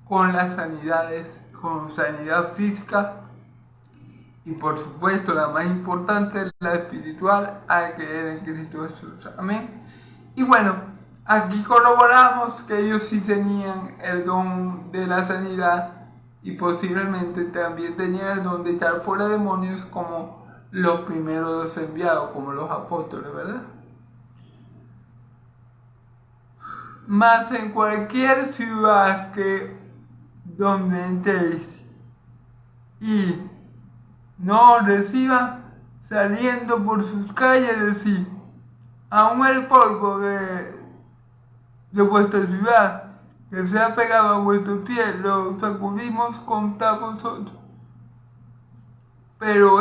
con las sanidades, con sanidad física y, por supuesto, la más importante, la espiritual, al creer en Cristo Jesús. Amén. Y bueno, aquí corroboramos que ellos sí tenían el don de la sanidad y posiblemente también tenían el don de echar fuera demonios como los primeros enviados, como los apóstoles, ¿verdad? Mas en cualquier ciudad donde entréis y no reciban, saliendo por sus calles, decid: aún el polvo de vuestra ciudad que se ha pegado a vuestros pies lo sacudimos contra vosotros. Pero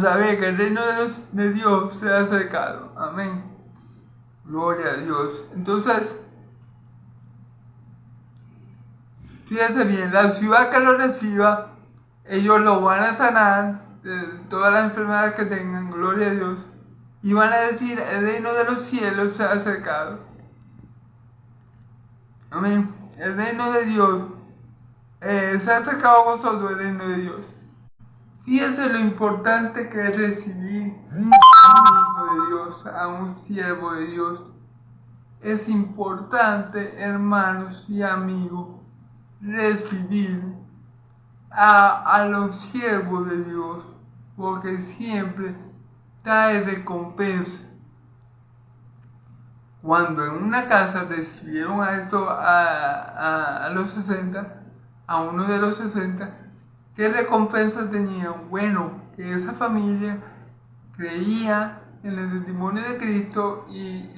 sabed que el reino de Dios se ha acercado. Amén. Gloria a Dios. Entonces, fíjense bien, la ciudad que lo reciba, ellos lo van a sanar de todas las enfermedades que tengan, gloria a Dios, y van a decir: el reino de los cielos se ha acercado. Amén. El reino de Dios se ha acercado a vosotros, el reino de Dios. Fíjense lo importante que es recibir a un hijo de Dios, a un siervo de Dios. Es importante, hermanos y amigos, recibir a los siervos de Dios, porque siempre trae recompensa. Cuando en una casa recibieron a los 60, a uno de los 60, ¿qué recompensa tenían? Bueno, que esa familia creía en el testimonio de Cristo y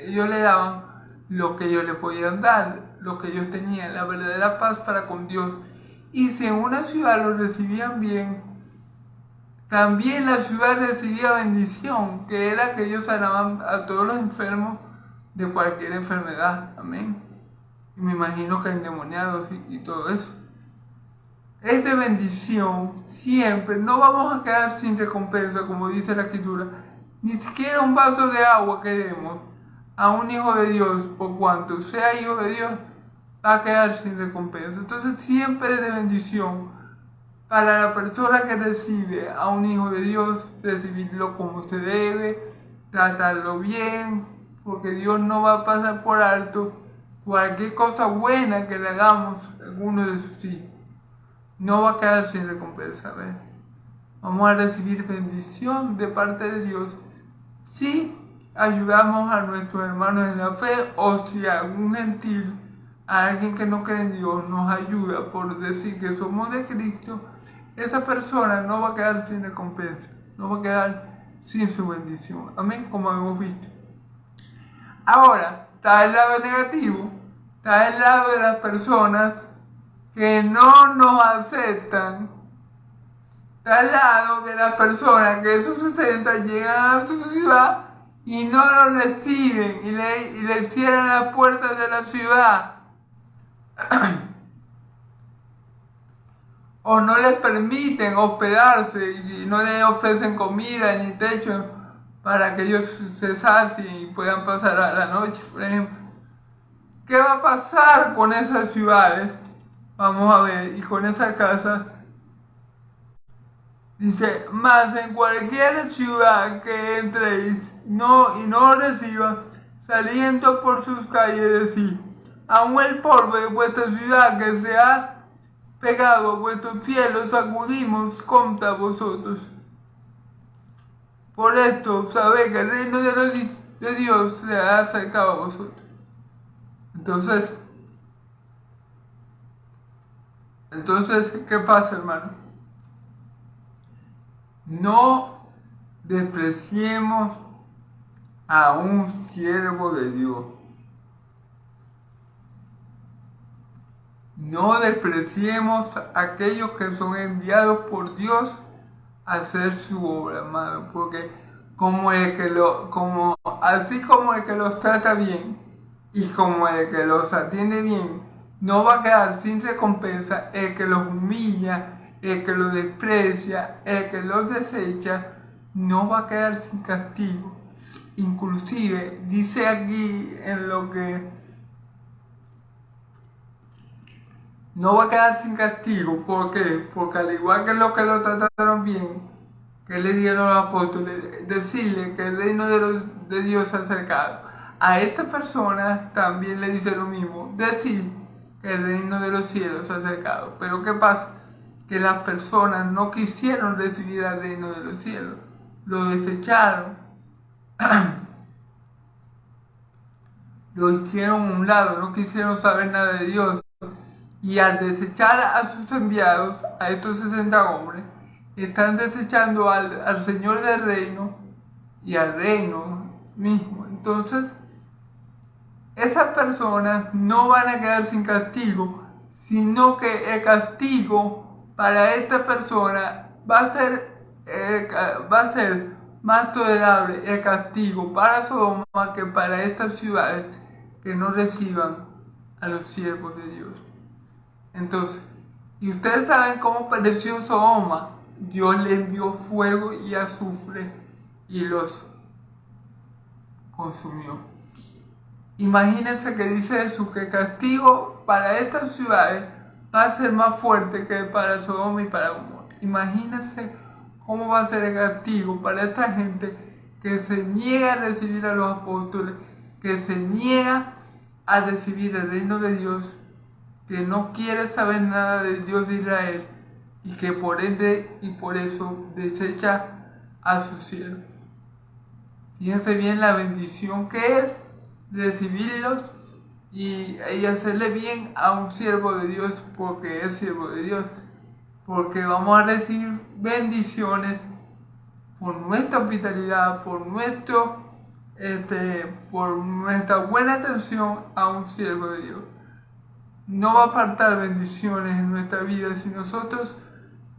ellos le daban lo que ellos le podían dar, lo que ellos tenían, la verdadera paz para con Dios. Y si en una ciudad lo recibían bien, también la ciudad recibía bendición, que era que ellos sanaban a todos los enfermos de cualquier enfermedad. Amén. Y me imagino que endemoniados y todo eso. Es de bendición siempre. No vamos a quedar sin recompensa, como dice la Escritura. Ni siquiera un vaso de agua queremos. a un hijo de Dios, por cuanto sea hijo de Dios, va a quedar sin recompensa. Entonces siempre es de bendición para la persona que recibe a un hijo de Dios, recibirlo como se debe, tratarlo bien, porque Dios no va a pasar por alto cualquier cosa buena que le hagamos a alguno de sus hijos. No va a quedar sin recompensa. ¿Ves? Vamos a recibir bendición de parte de Dios si ayudamos a nuestros hermanos en la fe, o si algún gentil, alguien que no cree en Dios, nos ayuda por decir que somos de Cristo. Esa persona no va a quedar sin recompensa, no va a quedar sin su bendición. Amén, como hemos visto. Ahora, está el lado negativo, está el lado de las personas que no nos aceptan. Está al lado de las personas que esos 60 llegan a su ciudad y no lo reciben y le cierran las puertas de la ciudad. O no les permiten hospedarse y no les ofrecen comida ni techo para que ellos se sacien y puedan pasar a la noche, por ejemplo. ¿Qué va a pasar con esas ciudades? Vamos a ver, y con esas casas. Dice, más en cualquier ciudad que entréis y no reciban, saliendo por sus calles, decir, aún el polvo de vuestra ciudad que se ha pegado a vuestros pies lo sacudimos contra vosotros. Por esto sabéis que el reino de Dios se ha acercado a vosotros. Entonces, ¿qué pasa, hermano? No despreciemos a un siervo de Dios. No despreciemos a aquellos que son enviados por Dios a hacer su obra, hermano, porque así como el que los trata bien y como el que los atiende bien, no va a quedar sin recompensa el que los humilla, el que los desprecia, el que los desecha, no va a quedar sin castigo. Inclusive dice aquí en lo que no va a quedar sin castigo. ¿Por qué? Porque al igual que los que lo trataron bien, que le dieron a los apóstoles, decirle que el reino de Dios se ha acercado. A esta persona también le dice lo mismo, decir que el reino de los cielos se ha acercado. Pero ¿qué pasa? Que las personas no quisieron recibir al reino de los cielos, lo desecharon, lo hicieron a un lado, no quisieron saber nada de Dios. Y al desechar a sus enviados, a estos 60 hombres, están desechando al Señor del reino y al reino mismo. Entonces, esas personas no van a quedar sin castigo, sino que el castigo para esta persona va a ser más tolerable el castigo para Sodoma que para estas ciudades que no reciban a los siervos de Dios. Entonces, y ustedes saben cómo pereció Sodoma. Dios le envió fuego y azufre y los consumió. Imagínense que dice Jesús que el castigo para estas ciudades va a ser más fuerte que para Sodoma y para Gomorra. Imagínense cómo va a ser el castigo para esta gente que se niega a recibir a los apóstoles, que se niega a recibir el reino de Dios, que no quiere saber nada del Dios de Israel y que por ende y por eso desecha a su siervo. Fíjense bien la bendición que es recibirlos y hacerle bien a un siervo de Dios porque es siervo de Dios, porque vamos a recibir bendiciones por nuestra hospitalidad, por nuestra buena atención a un siervo de Dios. No va a faltar bendiciones en nuestra vida si nosotros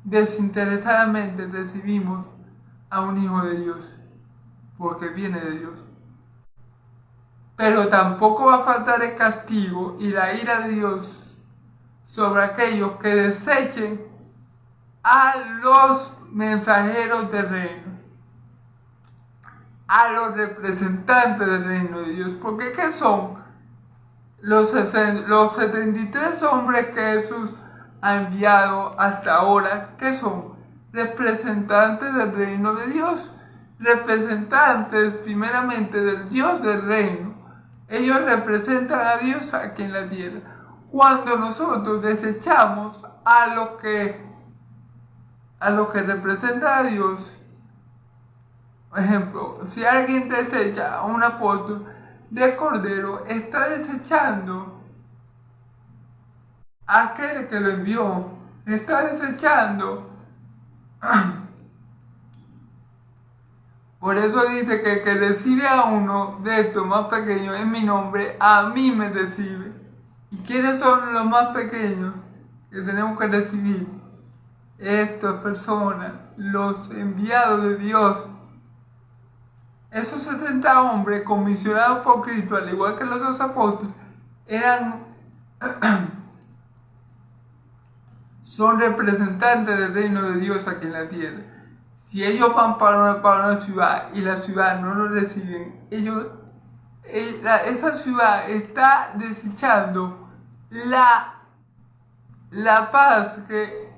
desinteresadamente recibimos a un hijo de Dios, porque viene de Dios. Pero tampoco va a faltar el castigo y la ira de Dios sobre aquellos que desechen a los mensajeros del reino. a los representantes del reino de Dios. Porque ¿qué son los 73 hombres que Jesús ha enviado hasta ahora? ¿Qué son? Representantes del reino de Dios. Representantes primeramente del Dios del reino. Ellos representan a Dios aquí en la tierra. Cuando nosotros desechamos a los que representan a Dios, por ejemplo, si alguien desecha una foto de Cordero, está desechando a aquel que lo envió, está desechando. Por eso dice que el que recibe a uno de estos más pequeños en mi nombre, a mí me recibe. ¿Y quiénes son los más pequeños que tenemos que recibir? Estas personas, los enviados de Dios. Esos 60 hombres comisionados por Cristo, al igual que los dos apóstoles, son representantes del reino de Dios aquí en la tierra. Si ellos van para una ciudad y la ciudad no los reciben, esa ciudad está desechando la paz que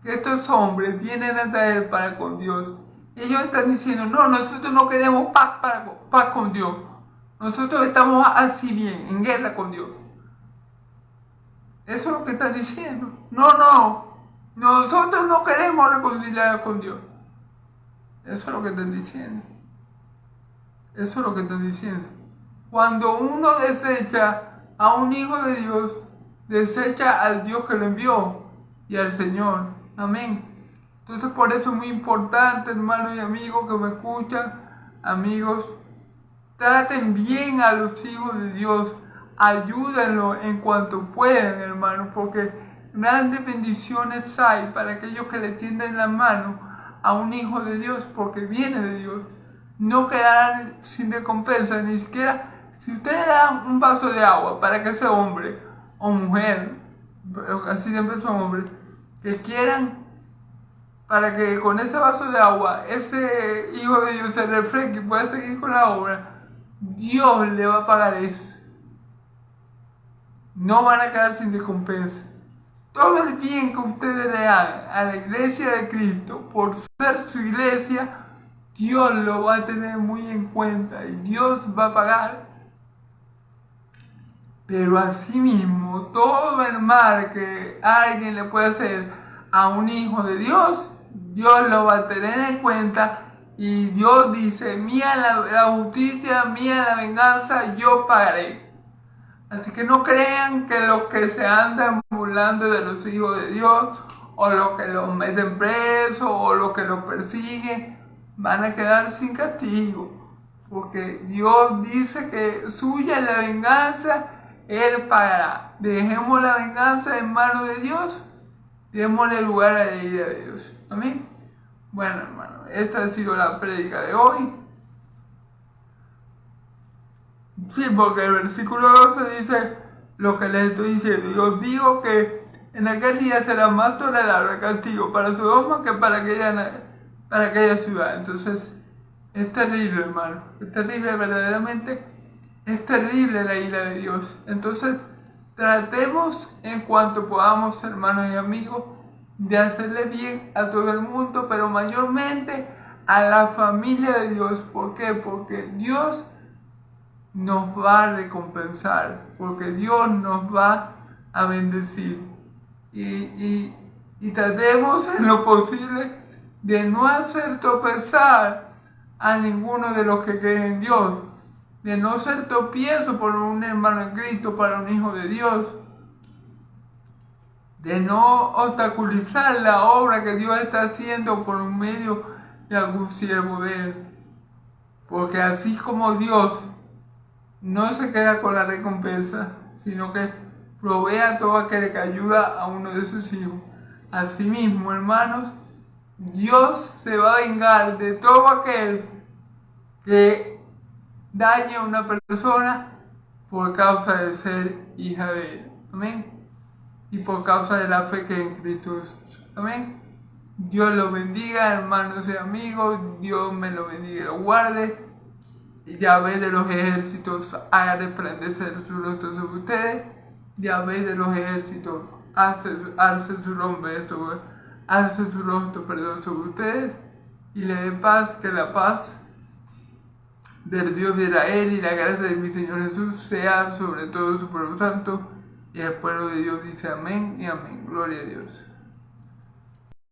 estos hombres vienen a traer para con Dios. Ellos están diciendo, no, nosotros no queremos paz con Dios. Nosotros estamos así bien, en guerra con Dios. Eso es lo que están diciendo. No, nosotros no queremos reconciliar con Dios. Eso es lo que están diciendo. Eso es lo que están diciendo. Cuando uno desecha a un hijo de Dios, desecha al Dios que lo envió y al Señor. Amén. Entonces por eso es muy importante, hermanos y amigos que me escuchan, amigos, traten bien a los hijos de Dios, ayúdenlos en cuanto puedan, hermanos, porque grandes bendiciones hay para aquellos que le tienden la mano a un hijo de Dios, porque viene de Dios. No quedarán sin recompensa, ni siquiera si ustedes dan un vaso de agua para que ese hombre o mujer, así siempre son hombres, que quieran, para que con ese vaso de agua ese hijo de Dios se refresque y pueda seguir con la obra, Dios le va a pagar eso. No van a quedar sin recompensa. Todo el bien que ustedes le hagan a la iglesia de Cristo por ser su iglesia, Dios lo va a tener muy en cuenta y Dios va a pagar. Pero asimismo, todo el mal que alguien le puede hacer a un hijo de Dios, Dios lo va a tener en cuenta y Dios dice, mía la justicia, mía la venganza, yo pagaré. Así que no crean que los que se andan burlando de los hijos de Dios, o los que los meten presos, o los que los persiguen, van a quedar sin castigo. Porque Dios dice que suya es la venganza, Él pagará. Dejemos la venganza en manos de Dios, démosle lugar a la ira de Dios. Amén. Bueno, hermano, esta ha sido la prédica de hoy. Sí, porque el versículo 12 dice lo que les estoy diciendo. Y os digo que en aquel día será más tolerable el castigo para Sodoma que para aquella ciudad. Entonces, es terrible, hermano. Es terrible, verdaderamente. Es terrible la ira de Dios. Entonces, tratemos en cuanto podamos, hermanos y amigos, de hacerle bien a todo el mundo, pero mayormente a la familia de Dios. ¿Por qué? Porque Dios nos va a recompensar, porque Dios nos va a bendecir. Y tratemos en lo posible de no hacer tropezar a ninguno de los que creen en Dios, de no ser tropiezo por un hermano en Cristo para un hijo de Dios, de no obstaculizar la obra que Dios está haciendo por medio de algún siervo de Él. Porque así como Dios no se queda con la recompensa, sino que provee a todo aquel que ayuda a uno de sus hijos. Asimismo, hermanos, Dios se va a vengar de todo aquel que dañe a una persona por causa de ser hija de Él. Amén. Y por causa de la fe que en Cristo Jesús. Amén. Dios los bendiga, hermanos y amigos. Dios me lo bendiga y lo guarde. Yahvé de los ejércitos haga resplandecer su rostro sobre ustedes. Yahvé de los ejércitos alce su rostro sobre ustedes y le dé paz, que la paz del Dios de Israel y la gracia de mi Señor Jesús sea sobre todo su pueblo santo. Y el pueblo de Dios dice amén y amén. Gloria a Dios.